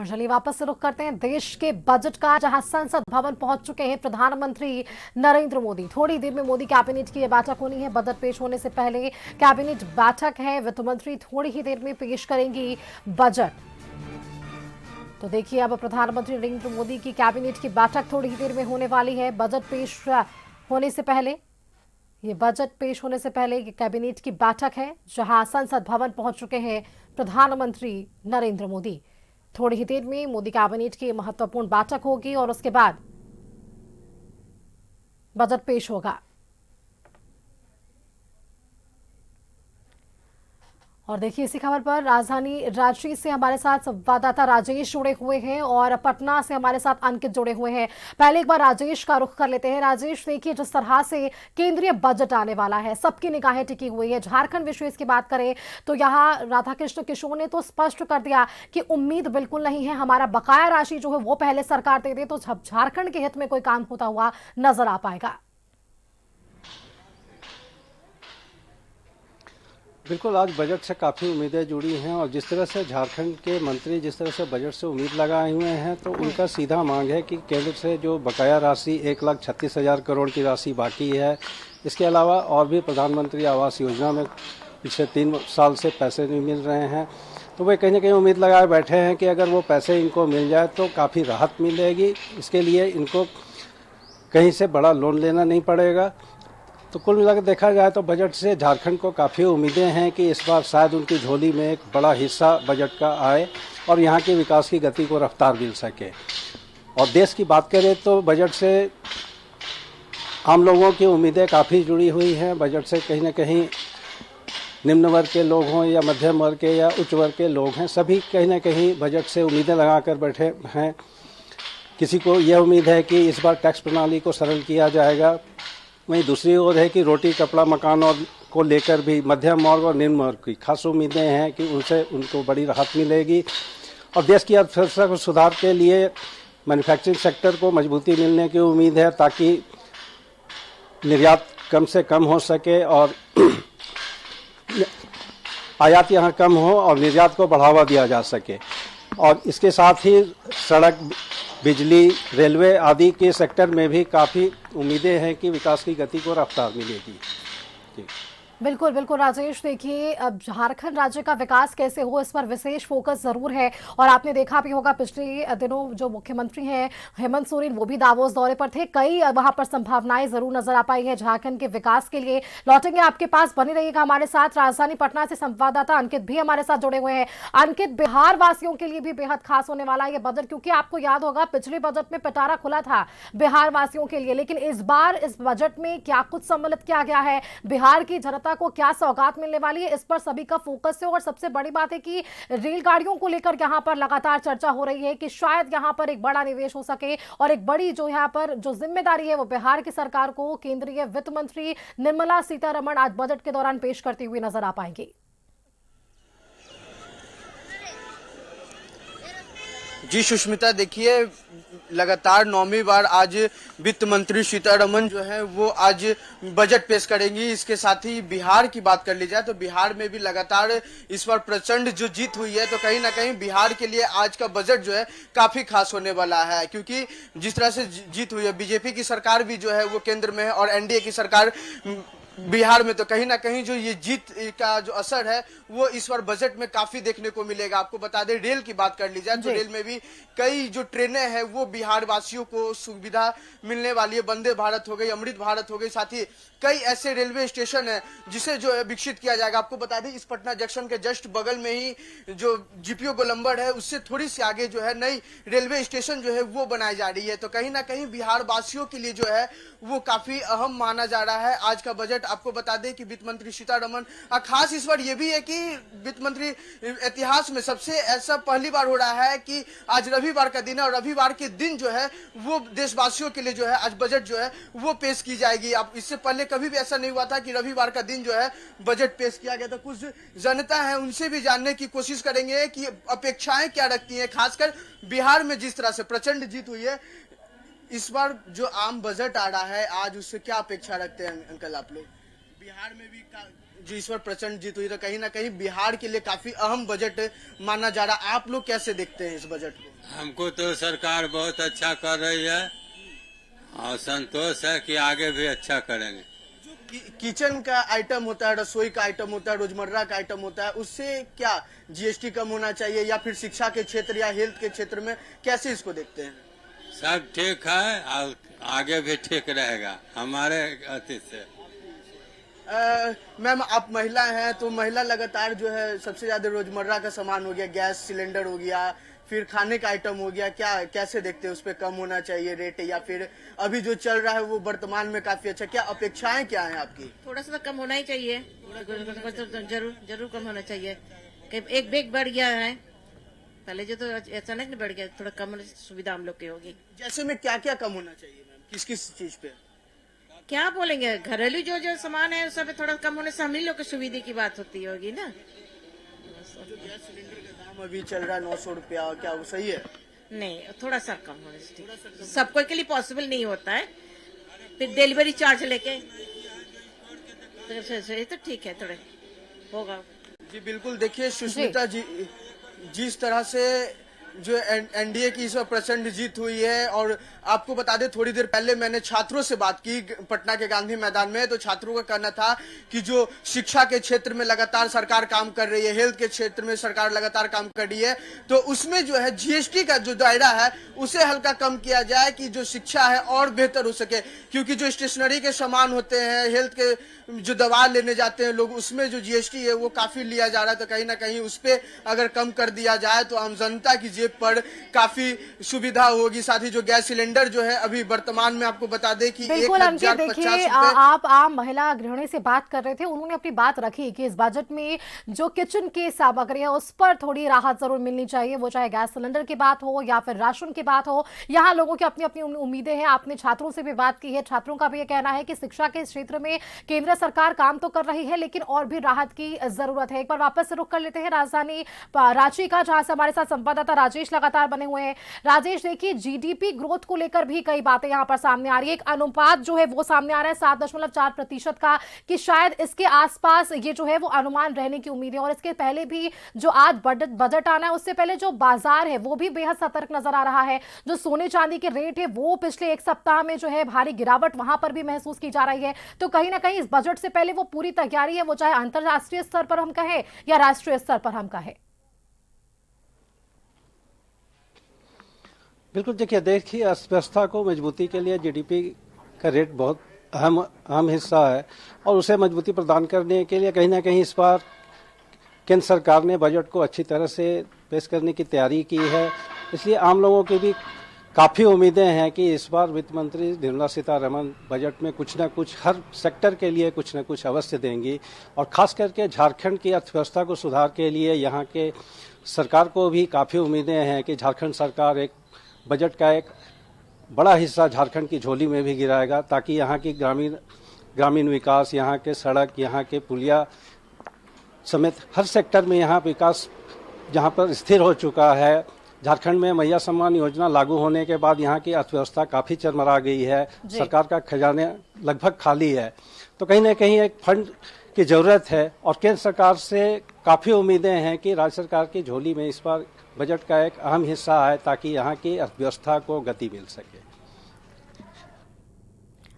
और चलिए वापस से रुख करते हैं देश के बजट का, जहां संसद भवन पहुंच चुके हैं प्रधानमंत्री नरेंद्र मोदी। थोड़ी देर में मोदी कैबिनेट की यह बैठक होनी है। बजट पेश होने से पहले कैबिनेट बैठक है। वित्त मंत्री थोड़ी ही देर में पेश करेंगी बजट। तो देखिए अब प्रधानमंत्री नरेंद्र मोदी की कैबिनेट की बैठक थोड़ी ही देर में होने वाली है। बजट पेश होने से पहले ये कैबिनेट की बैठक है, जहां संसद भवन पहुंच चुके हैं प्रधानमंत्री नरेंद्र मोदी। थोड़ी ही देर में मोदी कैबिनेट की महत्वपूर्ण बैठक होगी और उसके बाद बजट पेश होगा। और देखिए इसी खबर पर राजधानी रांची से हमारे साथ संवाददाता राजेश जुड़े हुए हैं और पटना से हमारे साथ अंकित जुड़े हुए हैं। पहले एक बार राजेश का रुख कर लेते हैं। राजेश, देखिए जिस तरह से केंद्रीय बजट आने वाला है, सबकी निगाहें टिकी हुई है। झारखंड विशेष की बात करें तो यहाँ राधाकृष्ण किशोर ने तो स्पष्ट कर दिया कि उम्मीद बिल्कुल नहीं है, हमारा बकाया राशि जो है वो पहले सरकार दे दे तो झारखंड के हित में कोई काम होता हुआ नजर आ पाएगा। बिल्कुल, आज बजट से काफ़ी उम्मीदें जुड़ी हैं और जिस तरह से झारखंड के मंत्री जिस तरह से बजट से उम्मीद लगाए हुए हैं, तो उनका सीधा मांग है कि केंद्र से जो बकाया राशि 1,36,000 करोड़ की राशि बाकी है, इसके अलावा और भी प्रधानमंत्री आवास योजना में पिछले 3 साल से पैसे नहीं मिल रहे हैं, तो वे कहीं ना कहीं उम्मीद लगाए बैठे हैं कि अगर वो पैसे इनको मिल जाए तो काफ़ी राहत मिलेगी। इसके लिए इनको कहीं से बड़ा लोन लेना नहीं पड़ेगा। तो कुल मिलाकर देखा जाए तो बजट से झारखंड को काफ़ी उम्मीदें हैं कि इस बार शायद उनकी झोली में एक बड़ा हिस्सा बजट का आए और यहाँ के विकास की गति को रफ्तार मिल सके। और देश की बात करें तो बजट से आम लोगों की उम्मीदें काफ़ी जुड़ी हुई हैं। बजट से कहीं ना कहीं निम्न वर्ग के लोग हों या मध्यम वर्ग के या उच्च वर्ग के लोग हैं, सभी कहीं ना कहीं बजट से उम्मीदें लगा कर बैठे हैं। किसी को यह उम्मीद है कि इस बार टैक्स प्रणाली को सरल किया जाएगा, वहीं दूसरी ओर है कि रोटी कपड़ा मकान और को लेकर भी मध्यम वर्ग और निम्न वर्ग की खास उम्मीदें हैं कि उनसे उनको बड़ी राहत मिलेगी। और देश की अर्थव्यवस्था को सुधार के लिए मैन्युफैक्चरिंग सेक्टर को मजबूती मिलने की उम्मीद है, ताकि निर्यात कम से कम हो सके और आयात यहाँ कम हो और निर्यात को बढ़ावा दिया जा सके। और इसके साथ ही सड़क, बिजली, रेलवे आदि के सेक्टर में भी काफ़ी उम्मीदें हैं कि विकास की गति को रफ्तार मिलेगी। बिल्कुल बिल्कुल राजेश, देखिए अब झारखंड राज्य का विकास कैसे हो इस पर विशेष फोकस जरूर है। और आपने देखा भी होगा पिछले दिनों जो मुख्यमंत्री हैं हेमंत सोरेन, वो भी दावोस दौरे पर थे। कई वहां पर संभावनाएं जरूर नजर आ पाई है झारखंड के विकास के लिए। लौटेंगे आपके पास, बने रहिएगा हमारे साथ। राजधानी पटना से संवाददाता अंकित भी हमारे साथ जुड़े हुए हैं। अंकित, बिहार वासियों के लिए भी बेहद खास होने वाला है ये बजट, क्योंकि आपको याद होगा पिछले बजट में पिटारा खुला था बिहार वासियों के लिए, लेकिन इस बार इस बजट में क्या कुछ सम्मिलित किया गया है, बिहार की जनता को क्या सौगात मिलने वाली है, इस पर सभी का फोकस है। और सबसे बड़ी बात है कि रेलगाड़ियों को लेकर यहां पर लगातार चर्चा हो रही है कि शायद यहां पर एक बड़ा निवेश हो सके और एक बड़ी जो यहां पर जो जिम्मेदारी है वो बिहार की सरकार को केंद्रीय वित्त मंत्री निर्मला सीतारमण आज बजट के दौरान पेश करती हुई नजर आ पाएंगी। जी सुष्मिता, देखिए लगातार 9वीं बार आज वित्त मंत्री सीतारमण जो है वो आज बजट पेश करेंगी। इसके साथ ही बिहार की बात कर ली जाए तो बिहार में भी लगातार इस बार प्रचंड जो जीत हुई है, तो कहीं ना कहीं बिहार के लिए आज का बजट जो है काफी खास होने वाला है, क्योंकि जिस तरह से जीत हुई है, बीजेपी की सरकार भी जो है वो केंद्र में है और एनडीए की सरकार बिहार में, तो कहीं ना कहीं जो ये जीत का जो असर है वो इस बार बजट में काफी देखने को मिलेगा। आपको बता दें, रेल की बात कर ली जाए तो रेल में भी कई जो ट्रेनें हैं वो बिहार वासियों को सुविधा मिलने वाली है। वंदे भारत हो गई, अमृत भारत हो गई, साथ ही कई ऐसे रेलवे स्टेशन है जिसे जो है विकसित किया जाएगा। आपको बता दें, इस पटना जंक्शन के जस्ट बगल में ही जो जीपीओ गोलंबर है उससे थोड़ी सी आगे जो है नई रेलवे स्टेशन जो है वो बनाई जा रही है। तो कहीं ना कहीं बिहार वासियों के लिए जो है वो काफी अहम माना जा रहा है आज का बजट। आपको बता दें कि वित्त मंत्री सीतारमण, खास इस बार ये भी है कि वित्त मंत्री इतिहास में सबसे ऐसा पहली बार हो रहा है कि आज रविवार का दिन है और रविवार के दिन जो है वो देशवासियों के लिए जो है आज बजट जो है वो पेश की जाएगी। अब इससे पहले कभी भी ऐसा नहीं हुआ था कि रविवार का दिन जो है बजट पेश किया गया था। कुछ जनता है उनसे भी जानने की कोशिश करेंगे कि अपेक्षाएं क्या रखती हैं, खासकर बिहार में जिस तरह से प्रचंड जीत हुई है, इस बार जो आम बजट आ रहा है आज उससे क्या अपेक्षा रखते हैं अंकल आप लोग? बिहार में भी जो इस बार प्रचंड जीत हुई तो कहीं ना कहीं बिहार के लिए काफी अहम बजट माना जा रहा है। आप लोग कैसे देखते हैं इस बजट को? हमको तो सरकार बहुत अच्छा कर रही है और संतोष है कि आगे भी अच्छा करेंगे। किचन का आइटम होता है, रसोई का आइटम होता है, रोजमर्रा का आइटम होता है, उससे क्या जीएसटी कम होना चाहिए या फिर शिक्षा के क्षेत्र या हेल्थ के क्षेत्र में कैसे इसको देखते हैं? सब ठीक है और आगे भी ठीक रहेगा हमारे अति से। मैम आप महिला हैं तो महिला लगातार जो है सबसे ज्यादा रोजमर्रा का सामान हो गया, गैस सिलेंडर हो गया, फिर खाने का आइटम हो गया, क्या कैसे देखते हैं उस पर कम होना चाहिए रेट या फिर अभी जो चल रहा है वो वर्तमान में काफी अच्छा, क्या अपेक्षाएं क्या हैं आपकी? थोड़ा सा कम होना ही चाहिए, जरूर जरूर कम होना चाहिए। एक बेग बढ़ गया है, पहले जो तो अचानक नहीं बढ़ गया, थोड़ा कम होने से सुविधा हम लोग की होगी। जैसे में क्या क्या कम होना चाहिए मैम, किस किस चीज पे? क्या बोलेंगे, घरेलू जो सामान है सब थोड़ा कम होने से हम ही लोग की सुविधा की बात होती होगी ना। जो गैस सिलेंडर का दाम अभी चल रहा है 900 रुपया, क्या वो सही है? नहीं, थोड़ा सा कम होने से ठीक। सबको के लिए पॉसिबल नहीं होता है, फिर डिलीवरी चार्ज लेके तो ठीक है, थोड़े होगा। जी बिल्कुल, देखिए सुष्मिता जी, जिस तरह से जो एनडीए की इस बार प्रचंड जीत हुई है, और आपको बता दें थोड़ी देर पहले मैंने छात्रों से बात की पटना के गांधी मैदान में, तो छात्रों का कहना था कि जो शिक्षा के क्षेत्र में लगातार सरकार काम कर रही है, हेल्थ के क्षेत्र में सरकार लगातार काम कर रही है, तो उसमें जो है जीएसटी का जो दायरा है उसे हल्का कम किया जाए कि जो शिक्षा है और बेहतर हो सके, क्योंकि जो स्टेशनरी के सामान होते हैं, हेल्थ के जो दवा लेने जाते हैं लोग, उसमें जो जीएसटी है वो काफी लिया जा रहा है, तो कहीं ना कहीं उस पर अगर कम कर दिया जाए तो आम जनता की जेब पर काफी सुविधा होगी। साथ ही जो गैस सिलेंडर जो है अभी वर्तमान में आपको बता दें कि बिल्कुल अंकित, देखिए आप आम महिला गृहिणी से बात कर रहे थे, उन्होंने अपनी बात रखी कि इस बजट में जो किचन की सामग्री है उस पर थोड़ी राहत जरूर मिलनी चाहिए, वो चाहे गैस सिलेंडर की बात हो या फिर राशन की बात हो। यहाँ लोगों की अपनी अपनी उम्मीदें हैं। आपने छात्रों से भी बात की है, छात्रों का भी ये कहना है कि शिक्षा के क्षेत्र में केंद्र सरकार काम तो कर रही है लेकिन और भी राहत की जरूरत है। एक बार वापस रुख कर लेते हैं राजधानी रांची का, जहां से हमारे साथ संवाददाता राजेश लगातार बने हुए हैं। राजेश, देखिए जीडीपी ग्रोथ को लेकर भी कई बातें यहां पर सामने आ रही है। एक अनुपात जो है वो सामने आ रहा है 7.4% का, कि शायद इसके आसपास ये जो है वो अनुमान रहने की उम्मीद है। और इसके पहले भी जो आज बजट आना है उससे पहले जो बाजार है वो भी बेहद सतर्क नजर आ रहा है। जो सोने चांदी के रेट है वो पिछले एक सप्ताह में जो है भारी गिरावट वहां पर भी महसूस की जा रही है। तो कहीं ना कहीं इस बजट से पहले वो पूरी तैयारी है, वो चाहे अंतरराष्ट्रीय स्तर पर हम कहें या राष्ट्रीय स्तर पर हम कहें। बिल्कुल, देखिए अर्थव्यवस्था को मजबूती के लिए जीडीपी का रेट बहुत अहम हिस्सा है, और उसे मजबूती प्रदान करने के लिए कहीं ना कहीं इस बार केंद्र सरकार ने बजट को अच्छी तरह से पेश करने की तैयारी की है। इसलिए आम लोगों की भी काफ़ी उम्मीदें हैं कि इस बार वित्त मंत्री निर्मला सीतारमण बजट में कुछ न कुछ हर सेक्टर के लिए कुछ न कुछ अवश्य देंगी, और खास करके झारखंड की अर्थव्यवस्था को सुधार के लिए यहाँ के सरकार को भी काफ़ी उम्मीदें हैं कि झारखंड सरकार एक बजट का एक बड़ा हिस्सा झारखंड की झोली में भी गिराएगा, ताकि यहाँ की ग्रामीण विकास, यहाँ के सड़क, यहाँ के पुलिया समेत हर सेक्टर में यहाँ विकास जहाँ पर स्थिर हो चुका है। झारखंड में मैया सम्मान योजना लागू होने के बाद यहाँ की अर्थव्यवस्था काफ़ी चरमरा गई है, सरकार का खजाने लगभग खाली है, तो कहीं ना कहीं एक फंड की ज़रूरत है। और केंद्र सरकार से काफ़ी उम्मीदें हैं कि राज्य सरकार की झोली में इस बार बजट का एक अहम हिस्सा है, ताकि यहाँ की अर्थव्यवस्था को गति मिल सके।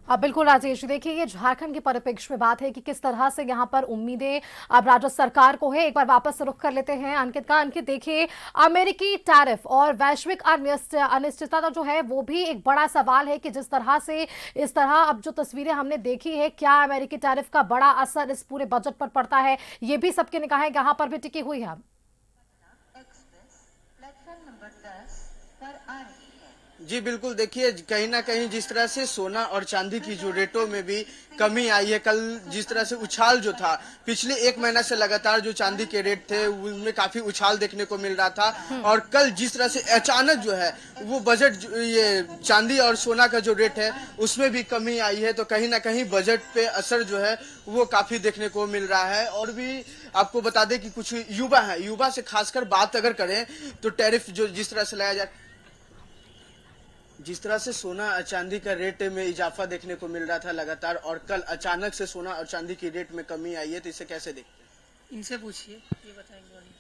अब बिल्कुल राजेश, देखिए ये झारखंड के परिप्रेक्ष्य में बात है कि किस तरह से यहाँ पर उम्मीदें अब राज्य सरकार को है। एक बार वापस रुख कर लेते हैं अंकित का। अंकित, देखिए अमेरिकी टैरिफ और वैश्विक अनिश्चितता जो है वो भी एक बड़ा सवाल है कि जिस तरह से इस तरह अब जो तस्वीरें हमने देखी है, क्या अमेरिकी टैरिफ का बड़ा असर इस पूरे बजट पर पड़ता है, ये भी सबकी निगाहें यहाँ पर भी टिकी हुई है। जी बिल्कुल, देखिए कहीं ना कहीं जिस तरह से सोना और चांदी की जो रेटों में भी कमी आई है, कल जिस तरह से उछाल जो था पिछले एक महीना से लगातार जो चांदी के रेट थे उनमें काफी उछाल देखने को मिल रहा था, और कल जिस तरह से अचानक जो है वो बजट ये चांदी और सोना का जो रेट है उसमें भी कमी आई है, तो कहीं ना कहीं बजट पे असर जो है वो काफी देखने को मिल रहा है। और भी आपको बता दें कि कुछ युवा है, युवा से खासकर बात अगर करें तो टैरिफ जो जिस तरह से लाया जाए, जिस तरह से सोना और चांदी का रेट में इजाफा देखने को मिल रहा था लगातार, और कल अचानक से सोना और चांदी की रेट में कमी आई है, तो इसे कैसे देखते हैं? इनसे पूछिए, ये बताएंगे और इनसे।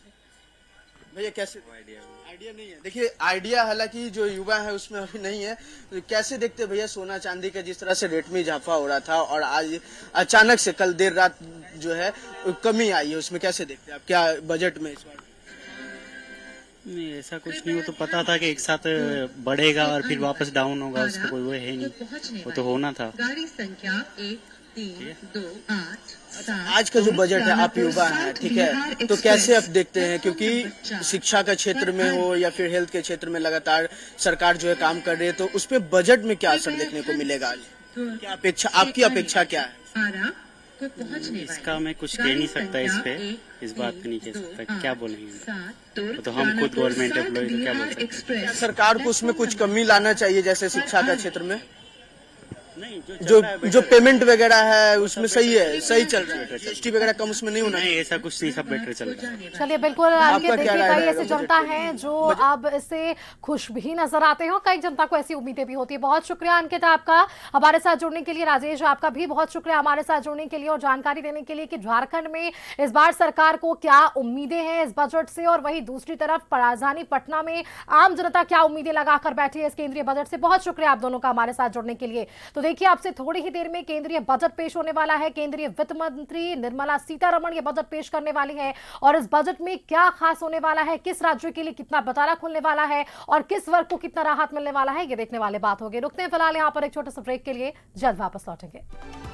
भैया कैसे आइडिया नहीं है? देखिए आइडिया हालांकि जो युवा है उसमें अभी नहीं है, तो कैसे देखते हैं भैया सोना चांदी का जिस तरह से रेट में इजाफा हो रहा था और आज अचानक से कल देर रात जो है कमी आई है, उसमें कैसे देखते हैं आप? क्या बजट में इस बार? नहीं, ऐसा कुछ नहीं। वो तो पता था कि एक साथ बढ़ेगा और फिर वापस डाउन होगा, उसका कोई वो है नहीं, वो तो होना था। गाड़ी संख्या 1328 आज का जो बजट है, आप युवा हैं, ठीक है, तो कैसे आप देखते हैं? क्योंकि शिक्षा का क्षेत्र में हो या फिर हेल्थ के क्षेत्र में लगातार सरकार जो है काम कर रही है, तो उस पे बजट में क्या असर देखने को मिलेगा आज? क्या अपेक्षा, आपकी अपेक्षा क्या है? इसका मैं कुछ कह नहीं सकता, इस पे इस बात पे नहीं कह सकता, क्या बोलेंगे। तो हम खुद गवर्नमेंट एम्प्लॉय, तो क्या बोल सकते हैं। सरकार को उसमें कुछ कमी लाना चाहिए, जैसे शिक्षा का क्षेत्र में नहीं, जो पेमेंट वगैरह है उसमें सही है, सही चल रहा है, जीएसटी वगैरह कम उसमें नहीं होना नहीं, ऐसा कुछ नहीं, सब बेटर चल रहा है। चलिए बिल्कुल, अंकित क्या देखिए राय कई रहेगा ऐसी बजट जनता पे? है जो अब इससे खुश भी नजर आते हैं और कई जनता को ऐसी उम्मीदें भी होती है। बहुत शुक्रिया अंकित आपका हमारे साथ जुड़ने के लिए। राजेश आपका भी बहुत शुक्रिया हमारे साथ जुड़ने के लिए और जानकारी देने के लिए कि झारखंड में इस बार सरकार को क्या उम्मीदें हैं इस बजट से, और वहीं दूसरी तरफ राजधानी पटना में आम जनता क्या उम्मीदें लगाकर बैठी है इस केंद्रीय बजट से। बहुत शुक्रिया आप दोनों का हमारे साथ जुड़ने के लिए। तो देखिए आपसे थोड़ी ही देर में केंद्रीय बजट पेश होने वाला है। केंद्रीय वित्त मंत्री निर्मला सीतारमण ये बजट पेश करने वाली है और इस बजट में क्या खास होने वाला है, किस राज्यों के लिए कितना बटाला खुलने वाला है और किस वर्ग को कितना राहत मिलने वाला है, ये देखने वाली बात होगी। रुकते हैं फिलहाल यहां पर एक छोटे से ब्रेक के लिए, जल्द वापस लौटेंगे।